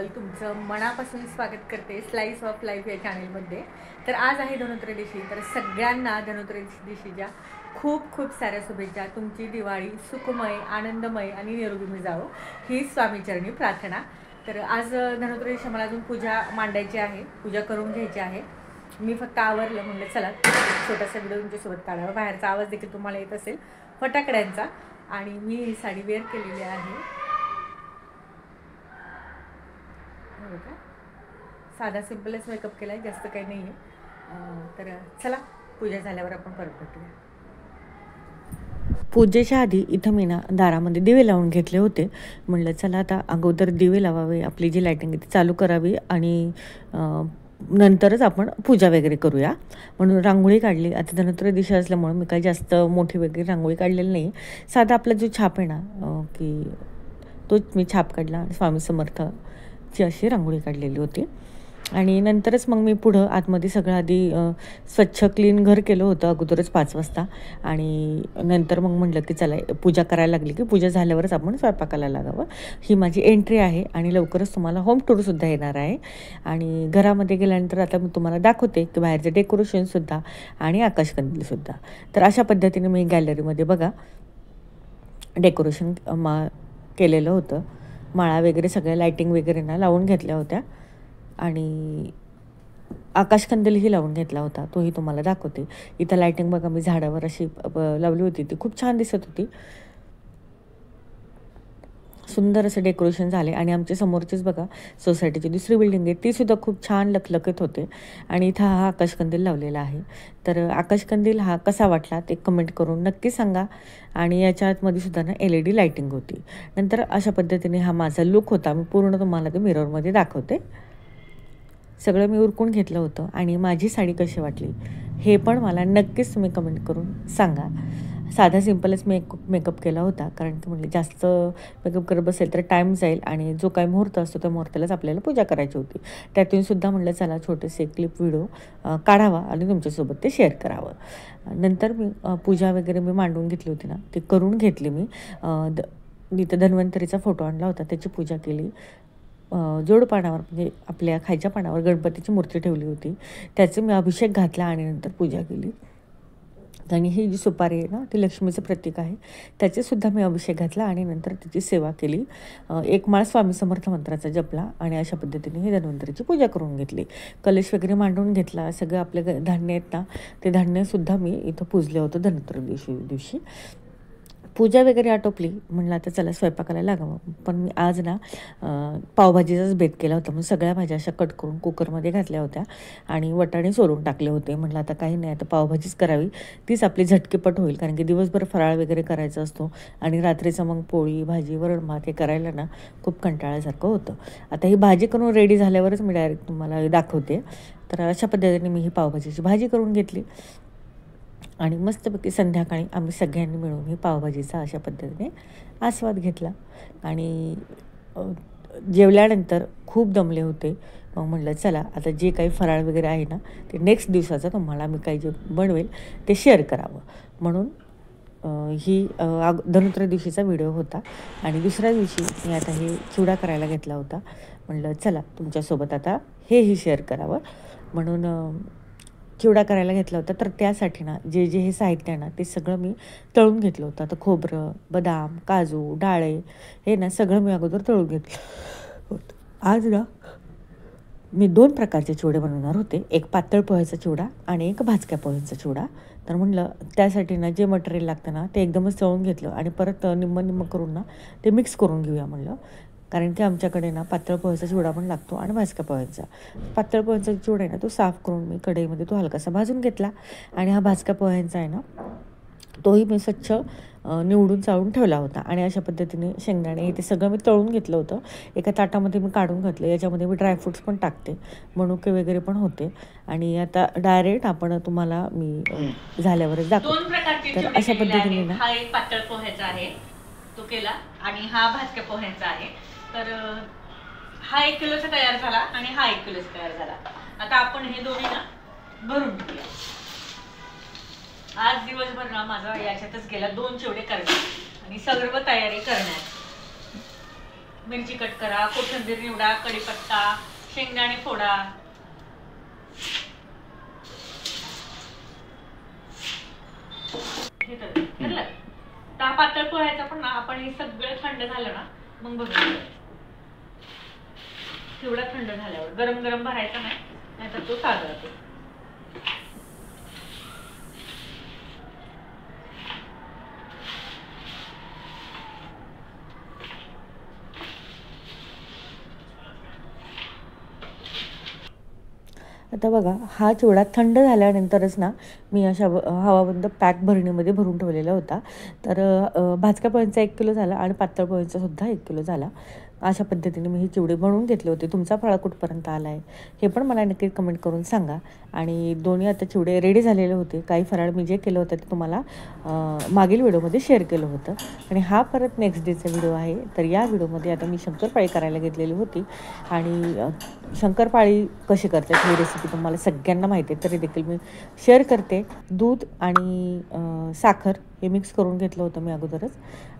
मंडळ तुमचं मनापासून स्वागत करते स्लाइस ऑफ लाईफ या चॅनलमध्ये। तर आज आहे धनोत्रयोदशी, तर सगळ्यांना धनोत्रयोदशीच्या खूप खूप साऱ्या शुभेच्छा। तुमची दिवाळी सुखमय, आनंदमय आणि निरोगी जावो ही स्वामीचरणी प्रार्थना। तर आज धनोत्रयोदशी मला अजून पूजा मांडायची आहे, पूजा करून घ्यायची आहे। मी फक्त आवरलं, म्हणलं चला छोटासा व्हिडिओ तुमच्यासोबत काढावा। बाहेरचा आवाज देखील तुम्हाला येत असेल फटाकड्यांचा। आणि मी ही साडी वेअर केलेली आहे, साधा सिंपलच मेकअप केला आहे, जास्त काही नाही आहे। तर चला पूजा झाल्यावर आपण परत भेटूया। पूजेच्या आधी इथं मी ना दारामध्ये दिवे लावून घेतले होते। म्हणलं चला आता अगोदर दिवे लावावे, आपली जी लाईटिंग आहे ती चालू करावी आणि नंतरच आपण पूजा वगैरे करूया म्हणून रांगोळी काढली। आता धनोत्रयोदशी असल्यामुळे मी काही जास्त मोठी वगैरे रांगोळी काढलेली नाही, साधा आपला जो छाप आहे ना की तोच मी छाप काढला। स्वामी समर्थची अशी रांगोळी काढलेली होती आणि नंतरच मग मी पुढं आतमध्ये सगळं आधी स्वच्छ क्लीन घर केलं होतं अगोदरच 5 वाजता। आणि नंतर मग म्हटलं की चला पूजा करायला लागली की पूजा झाल्यावरच आपण स्वयंपाकाला लागावं। ही माझी एंट्री आहे आणि लवकरच तुम्हाला होम टूरसुद्धा येणार आहे। आणि घरामध्ये गेल्यानंतर आता मी तुम्हाला दाखवते की बाहेरचं डेकोरेशनसुद्धा आणि आकाशकंदीलसुद्धा। तर अशा पद्धतीने मी गॅलरीमध्ये बघा डेकोरेशन केलेलं होतं, माळा वगैरे सगळ्या लाईटिंग वगैरे ना लावून घेतल्या होत्या आणि आकाशकंदीलही लावून घेतला होता, तोही तुम्हाला दाखवते। इथं लाईटिंग बघा मी झाडावर अशी लावली होती, ती खूप छान दिसत होती, सुंदर असं डेकोरेशन झाले। आणि आमच्या समोरचीच बघा सोसायटीची दुसरी बिल्डिंग आहे, ती सुद्धा खूप छान लखलखीत होते आणि इथं हा आकाशकंदील लावलेला आहे। तर आकाशकंदील हा कसा वाटला ते कमेंट करून नक्की सांगा। आणि याच्यामध्ये सुद्धा ना LED लाईटिंग होती। नंतर अशा पद्धतीने हा माझा लुक होता, मी पूर्ण तुम्हाला ते मिररमध्ये दाखवते। सगळं मी उरकून घेतलं होतं आणि माझी साडी कशी वाटली हे पण मला नक्कीच तुम्ही कमेंट करून सांगा। साधा सिंपलच मेकअप केला होता, कारण की म्हणजे जास्त मेकअप करत बसेल तर टाईम जाईल आणि जो काही मुहूर्त असतो त्या मुहूर्तालाच आपल्याला पूजा करायची होती। त्यातून सुद्धा म्हटलं चला छोटेसे क्लिप व्हिडिओ काढावा आणि तुमच्यासोबत ते शेअर करावं। नंतर मी पूजा वगैरे मी मांडून घेतली होती ना, ती करून घेतली मी। इथं धन्वंतरीचा फोटो आणला होता, त्याची पूजा केली। जोडपानावर म्हणजे आपल्या खायच्या पानावर गणपतीची मूर्ती ठेवली होती, त्याचे मी अभिषेक घातला आणि नंतर पूजा केली। आणि ही जी सुपारी आहे ना ती लक्ष्मीचं प्रतीक आहे, त्याचेसुद्धा मी अभिषेक घातला आणि नंतर त्याची सेवा केली। एक माळ स्वामी समर्थ मंत्राचा जपला आणि अशा पद्धतीने ही धन्वंतरीची पूजा करून घेतली। कलश वगैरे मांडून घेतला, सगळं आपले धान्य आहेत ना ते धान्यसुद्धा मी इथं पूजलं होतं धनोत्रयोदशी दिवशी। पूजा वगैरे आटोपली, म्हणलं आता चला स्वयंपाकाला लागावं। पण मी आज ना पावभाजीचाच बेत केला होता, मग सगळ्या भाज्या अशा कट करून कुकरमध्ये घातल्या होत्या आणि वटाणे सोलून टाकले होते। म्हटलं आता काही नाही, आता पावभाजीच करावी, तीच आपली झटकेपट होईल, कारण की दिवसभर फराळ वगैरे करायचा असतो आणि रात्रीचं मग पोळी भाजी वरण भात हे करायला ना खूप कंटाळ्यासारखं होतं। आता ही भाजी करून रेडी झाल्यावरच मी डायरेक्ट तुम्हाला दाखवते। तर अशा पद्धतीने मी ही पावभाजीची भाजी करून घेतली आणि मस्तपैकी संध्याकाळी आम्ही सगळ्यांनी मिळून ही पावभाजीचा अशा पद्धतीने आस्वाद घेतला। आणि जेवल्यानंतर खूप दमले होते, मग म्हटलं चला आता जे काही फराळ वगैरे आहे ना ते नेक्स्ट दिवसाचं तुम्हाला मी काही जे बनवेल ते शेअर करावं म्हणून ही धनोत्रयोदशीचा व्हिडिओ होता। आणि दुसऱ्या दिवशी मी आता हे चिवडा करायला घेतला होता, म्हटलं चला तुमच्यासोबत आता हेही शेअर करावं म्हणून चिवडा करायला घेतला होता। तर त्यासाठी ना जे हे साहित्य आहे ना ते सगळं मी तळून घेतलं होतं। आता खोबरं, बदाम, काजू, डाळे हे ना सगळं मी अगोदर तळून घेतलं होतं। आज ना मी 2 प्रकारचे चिवडे बनवणार होते, एक पातळ पोह्याचा चिवडा आणि एक भाजक्या पोह्यांचा चिवडा। तर म्हटलं त्यासाठी ना जे मटेरियल लागतं ना ते एकदमच तळून घेतलं आणि परत निम्म करून ना ते मिक्स करून घेऊया म्हणलं, कारण की आमच्याकडे ना पातळ पोह्याचा चिवडा पण लागतो आणि भाजक्या पोह्यांचा। पातळ पोह्यांचा चिवडा आहे ना तो साफ करून मी कढईमध्ये तो हलकासा भाजून घेतला आणि हा भाजक्या पोह्यांचा आहे ना तोही मी स्वच्छ निवडून चाळून ठेवला होता। आणि अशा पद्धतीने शेंगदाणे हे ते सगळं मी तळून घेतलं होतं, एका ताटामध्ये मी काढून घातलं। याच्यामध्ये मी ड्रायफ्रूट्स पण टाकते, मनुके वगैरे पण होते। आणि आता डायरेक्ट आपण तुम्हाला मी झाल्यावरच दाखवते। तर अशा पद्धतीने ना हा एक पातळ पोह्याचा आहे तो केला आणि हा भाजक्या पोह्याचा आहे। तर हा 1 किलोचा तयार झाला आणि हा 1 किलोचा तयार झाला। आता आपण हे दोन्ही ना भरून घेऊया। आज दिवसभर ना माझा याच्यातच गेला 2 चिवडे करण्यात आणि सर्व तयारी करण्यात। मिरची कट करा, कोथिंबीर निवडा, कढीपत्ता, शेंगदाणे फोडा. हे तर पातळ पोह्याचं पण ना आपण हे सगळं थंड झालं ना मग बघूया. तेवढा थंड झाल्यावर गरम गरम भरायचा नाही, नाहीतर तो साजळतो. आता बघा हा चिवडा थंड झाल्यानंतरच ना मी अशा हवाबंद पॅक भरणीमध्ये भरून ठेवलेला होता. तर भाजक्या पोह्यांचा 1 किलो झाला आणि पातळ पोह्यांचा सुद्धा 1 किलो झाला. अशा पद्धतीने मी हे चिवडे बनवून घेतले होते. तुमचा फराळ कुठपर्यंत आला आहे हे पण मला नक्की कमेंट करून सांगा. आणि दोन्ही आता चिवडे रेडी झालेले होते. काही फराळ मी जे केलं होतं ते तुम्हाला मागील व्हिडिओमध्ये शेअर केलं होतं. आणि हा परत नेक्स्ट डेचा व्हिडिओ आहे. तर या व्हिडिओमध्ये आता मी शंकरपाळी करायला घेतलेली होती. आणि शंकरपाळी कशी करतात ही रेसिपी तुम्हाला सगळ्यांना माहिती आहे, तरी देखील मी शेअर करते. दूध आणि साखर हे मिक्स करून घेतलं होतं मी अगोदरच.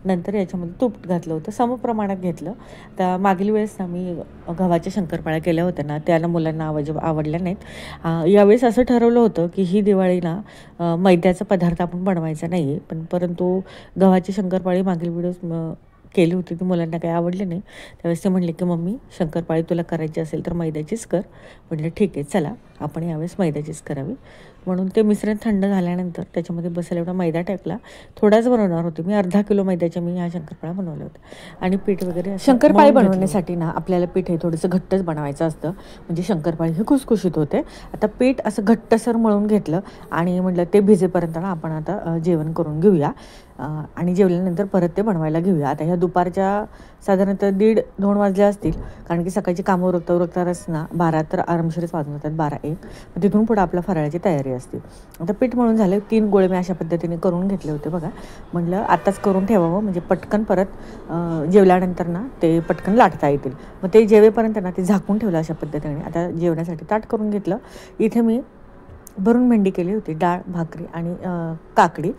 नंतर याच्यामध्ये तूप घातलं होतं, समप्रमाणात घेतलं. तर मागील वेळेस ना मी गव्हाच्या शंकरपाळ्या केल्या होत्या ना, त्याला मुलांना आवडल्या नाहीत. यावेळेस असं ठरवलं होतं की ही दिवाळी ना मैद्याचा पदार्थ आपण बनवायचा नाही आहे, परंतु गव्हाची शंकरपाळी मागील व्हिडिओज केली होती ती मुलांना काही आवडली नाही. त्यावेळेस ते म्हणले की मम्मी शंकरपाळी तुला करायची असेल तर मैद्याचीच कर. म्हटलं ठीक आहे चला आपण यावेळेस मैद्याचीच करावी. म्हणून ते मिश्रण थंड झाल्यानंतर त्याच्यामध्ये बसेल एवढा मैदा टाकला. थोडाच बनवणार होते मी, अर्धा किलो मैद्याच्या मी ह्या शंकरपाळ्या बनवल्या होत्या. आणि पीठ वगैरे शंकरपाळी बनवण्यासाठी ना आपल्याला पीठ हे थोडंसं घट्टच बनवायचं असतं, म्हणजे शंकरपाळी हे खुसखुशीत होते. आता पीठ असं घट्टसर मळून घेतलं आणि म्हटलं ते भिजेपर्यंत ना आपण आता जेवण करून घेऊया. आणि जेवल्यानंतर परत ते बनवायला घेऊया. आता ह्या दुपारच्या साधारणतः 1:30-2 वाजले असतील, कारण की सकाळची कामं उरकताच ना 12 तर आरामशीरच वाजून जातात, 12-1. मग तिथून पुढं आपल्या फराळाची तयारी असते. आता पीठ मळून झालं. 3 गोळे मी अशा पद्धतीने करून घेतले होते बघा. म्हटलं आत्ताच करून ठेवावं म्हणजे पटकन परत जेवल्यानंतर ना ते पटकन लाटता येतील. मग ते जेवेपर्यंत ना ते झाकून ठेवलं अशा पद्धतीने. आता जेवण्यासाठी ताट करून घेतलं. इथे मी भरून भेंडी केली होती, डाळ, भाकरी आणि काकडी.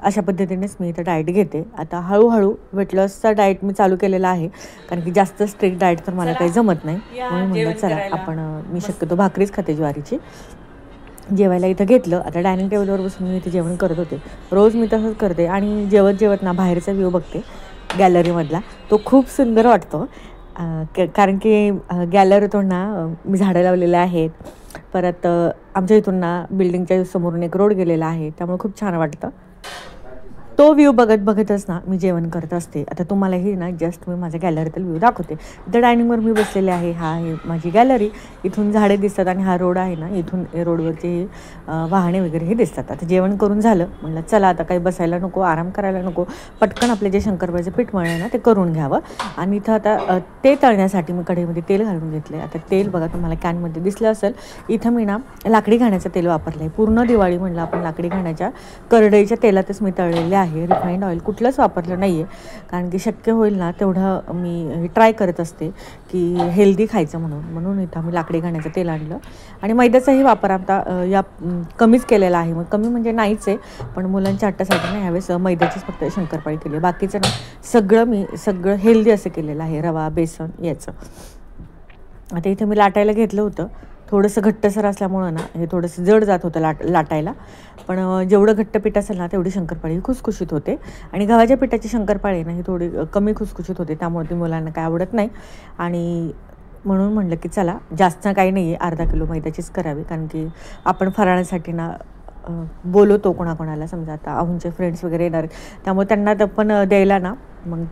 अशा पद्धतीनेच मी इथं डाएट घेते. आता हळूहळू वेट लॉसचा डाएट मी चालू केलेला आहे, कारण की जास्त स्ट्रिक्ट डाएट तर मला काही जमत नाही. म्हणून म्हणलं चला मी शक्यतो भाकरीच खाते ज्वारीची. जेवायला इथं घेतलं. आता डायनिंग टेबलवर बसून मी इथे जेवण करत होते. रोज मी तसंच करते. आणि जेवत ना बाहेरचा व्ह्यू बघते गॅलरीमधला, तो खूप सुंदर वाटतो. कारण की गॅलरीतून ना मी झाडं लावलेले आहेत. परत आमच्या इथून ना बिल्डिंगच्या समोरून एक रोड गेलेला आहे, त्यामुळे खूप छान वाटतं. तो व्ह्यू बघतच ना मी जेवण करत असते. आता तुम्हालाही ना जस्ट मी माझ्या गॅलरीतील व्ह्यू दाखवते. इथं डायनिंगवर मी बसलेले आहे. हा आहे माझी गॅलरी. इथून झाडे दिसतात आणि हा रोड आहे ना, इथून रोडवरचे वाहने वगैरे हे दिसतात. आता जेवण करून झालं. म्हटलं चला आता काही बसायला नको, आराम करायला नको, पटकन आपले जे शंकरपाळीचं पीठ मळलं ना ते करून घ्यावं. आणि इथं आता ते तळण्यासाठी मी कढईमध्ये तेल घालून घेतलं. आता तेल बघा तुम्हाला कॅनमध्ये दिसलं असेल. इथं मी ना लाकडी घाण्याचं तेल वापरलं आहे. पूर्ण दिवाळी म्हणलं आपण लाकडी घाण्याच्या करडईच्या तेलातच मी तळलेले आहे. रिफाईंड ऑइल कुठलंच वापरलं नाही आहे, कारण की शक्य होईल ना तेवढं मी ट्राय करत असते की हेल्दी खायचं म्हणून इथं मी लाकडी घाण्याचं तेल आणलं. आणि मैद्याचाही वापर आता या कमीच केलेला आहे. मग कमी म्हणजे नाहीच आहे, पण मुलांच्या हट्टासाठी ना ह्यावेळेस मैद्याचीच फक्त शंकरपाळी केली. बाकीचं ना सगळं हेल्दी असं केलेलं आहे, रवा बेसन याचं. आता इथे मी लाटायला घेतलं होतं. थोडंसं घट्टसर असल्यामुळं ना हे थोडंसं जड जात होतं लाटायला, पण जेवढं घट्ट पीठ असेल ना तेवढी शंकरपाळी खुसखुशीत होते. आणि गव्हाच्या पिठाची शंकरपाळी ना ही थोडी कमी खुसखुशीत होते, त्यामुळे ती मुलांना काय आवडत नाही. आणि म्हणून म्हटलं की चला जास्त काही नाही आहे, अर्धा किलो मैद्याचीच करावी, कारण की आपण फराळासाठी ना बोलवतो कोणाकोणाला. समजा आता आहुंचे फ्रेंड्स वगैरे येणार, त्यामुळे त्यांना पण द्यायला ना मग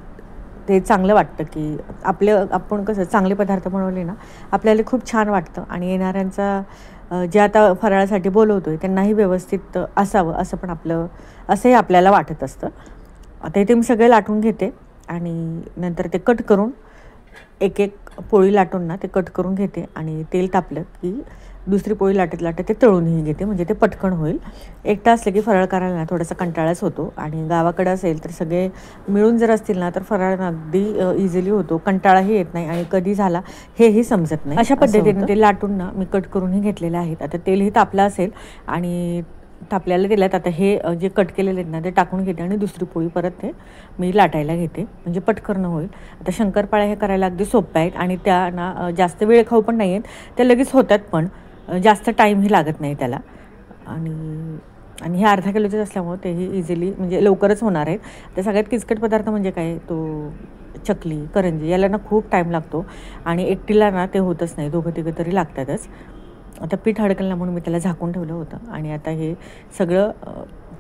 ते चांगलं वाटतं की आपण कसं चांगले पदार्थ बनवले ना आपल्याला खूप छान वाटतं. आणि येणाऱ्यांचा जे आता फराळासाठी बोलवतो आहे त्यांनाही व्यवस्थित असावं असंही आपल्याला वाटत असतं. आता इथे मी सगळे लाटून घेते आणि नंतर ते कट करून एक पोळी लाटून ना ते कट करून घेते. आणि तेल तापलं की दुसरी पोळी लाटत ते तळूनही घेते, म्हणजे ते पटकन होईल. एकटा असलं की फराळ करायला ना थोडासा कंटाळाच होतो. आणि गावाकडे असेल तर सगळे मिळून जर असतील ना तर फराळ अगदी इझिली होतो, कंटाळाही येत नाही आणि कधी झाला हेही समजत नाही. अशा पद्धतीने ते लाटून ना मी कट करूनही घेतलेले आहेत. आता तेलही तापलं असेल आणि तापल्याला दिल्यात. आता हे जे कट केलेले आहेत ना ते टाकून घेते आणि दुसरी पोळी परत ते मी लाटायला घेते, म्हणजे पटकन होईल. आता शंकरपाळ्या हे करायला अगदी सोप्या आहेत आणि त्या ना जास्त वेळ खाऊ पण नाही आहेत, त्या लगेच होतात पण जास्त टाईमही लागत नाही त्याला. आणि हे अर्धा किलोचेच असल्यामुळं तेही इझिली म्हणजे लवकरच होणार आहेत. तर सगळ्यात किचकट पदार्थ म्हणजे काय, तो चकली करंजी याला ना खूप टाईम लागतो आणि एकटीला ना ते होतच नाही, दोघं तिघं तरी लागतातच. आता पीठ अडकलं म्हणून मी त्याला झाकून ठेवलं होतं आणि आता हे सगळं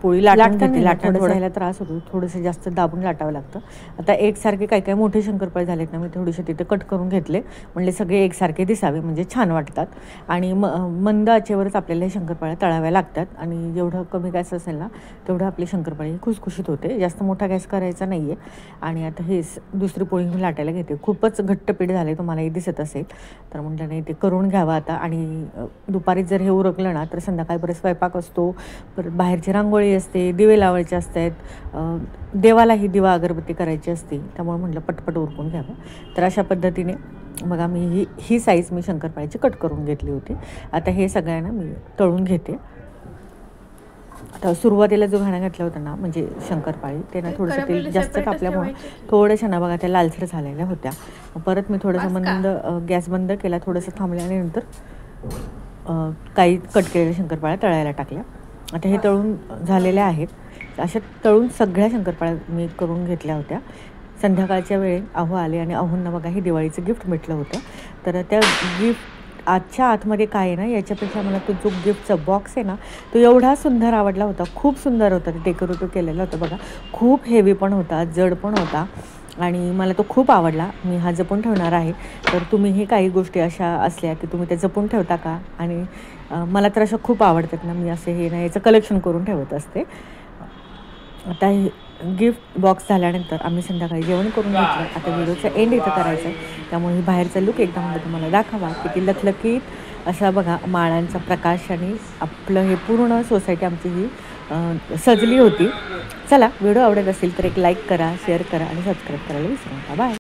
पोळी लाटून घेते. लाटणं थोडायला त्रास होतो, थोडंसं जास्त दाबून लाटावं लागतं. आता एकसारखे काय काय मोठे शंकरपाळे झालेत ना, मी थोडेसे तिथे कट करून घेतले, म्हणजे सगळे एकसारखे दिसावे, म्हणजे छान वाटतात. आणि मंद आचेवरच आपल्याला हे शंकरपाळे तळाव्या लागतात आणि जेवढं कमी गॅस असेल ना तेवढं आपली शंकरपाळी खुसखुशीत होते, जास्त मोठा गॅस करायचा नाही आहे. आणि आता हे दुसरी पोळी मी लाटायला घेते. खूपच घट्ट पीठ झाले, तुम्हालाही दिसत असेल, तर म्हटलं नाही ते करून घ्यावं आता. आणि दुपारी जर हे उरकलं ना तर संध्याकाळी परत स्वयंपाक असतो, परत बाहेरची रांगोळी असते, दिवे लावायचे असतात, देवालाही दिवा अगरबत्ती करायची असते, त्यामुळे म्हटलं पटपट उरकून घ्यावं. तर अशा पद्धतीने बघा मी ही साईज मी शंकरपाळ्याची कट करून घेतली होती. आता हे सगळ्यांना मी तळून घेते. आता सुरुवातीला जो घाणा घातला होता ना म्हणजे शंकरपाळी, ते ना थोडंसं तेल जास्त तापल्यामुळे थोड्याशा ना बघा त्या लालसर झालेल्या होत्या. परत मी थोडंसं मंद गॅस बंद केला, थोडंसं थांबल्या आणि नंतर काही कट केलेल्या शंकरपाळ्या तळायला टाकल्या. आता हे तळून झालेल्या आहेत. अशा तळून सगळ्या शंकरपाळ्या मी करून घेतल्या होत्या. संध्याकाळच्या वेळेत अहो आले आणि अहोंना बघा हे दिवाळीचं गिफ्ट भेटलं होतं. तर त्या गिफ्ट आजच्या आतमध्ये काय आहे ना, याच्यापेक्षा मला तो जो गिफ्टचा बॉक्स आहे ना तो एवढा सुंदर आवडला होता, खूप सुंदर होता. ते डेकोरेटिव्ह केलेलं होतं बघा, खूप हेवी पण होता, जड पण होता आणि मला तो खूप आवडला. मी हा जपून ठेवणार आहे. तर तुम्हीही काही गोष्टी अशा असल्या की तुम्ही त्या जपून ठेवता का? आणि मला तर अशा खूप आवडतात ना, मी असे हे ना याचं कलेक्शन करून ठेवत असते. आता हे गिफ्ट बॉक्स झाल्यानंतर आम्ही संध्याकाळी जेवण करून घेतलं. आता व्हिडिओचा एंड इथं करायचा आहे, त्यामुळे ही बाहेरचा लुक एकदा म्हणजे तुम्हाला दाखवा. किती लखलखीत असा बघा माळांचा प्रकाश आणि आपलं हे पूर्ण सोसायटी आमची ही सजली होती. चला, व्हिडिओ आवडत असेल तर एक लाईक करा, शेअर करा आणि सबस्क्राईब करायला विसरू नका. बाय.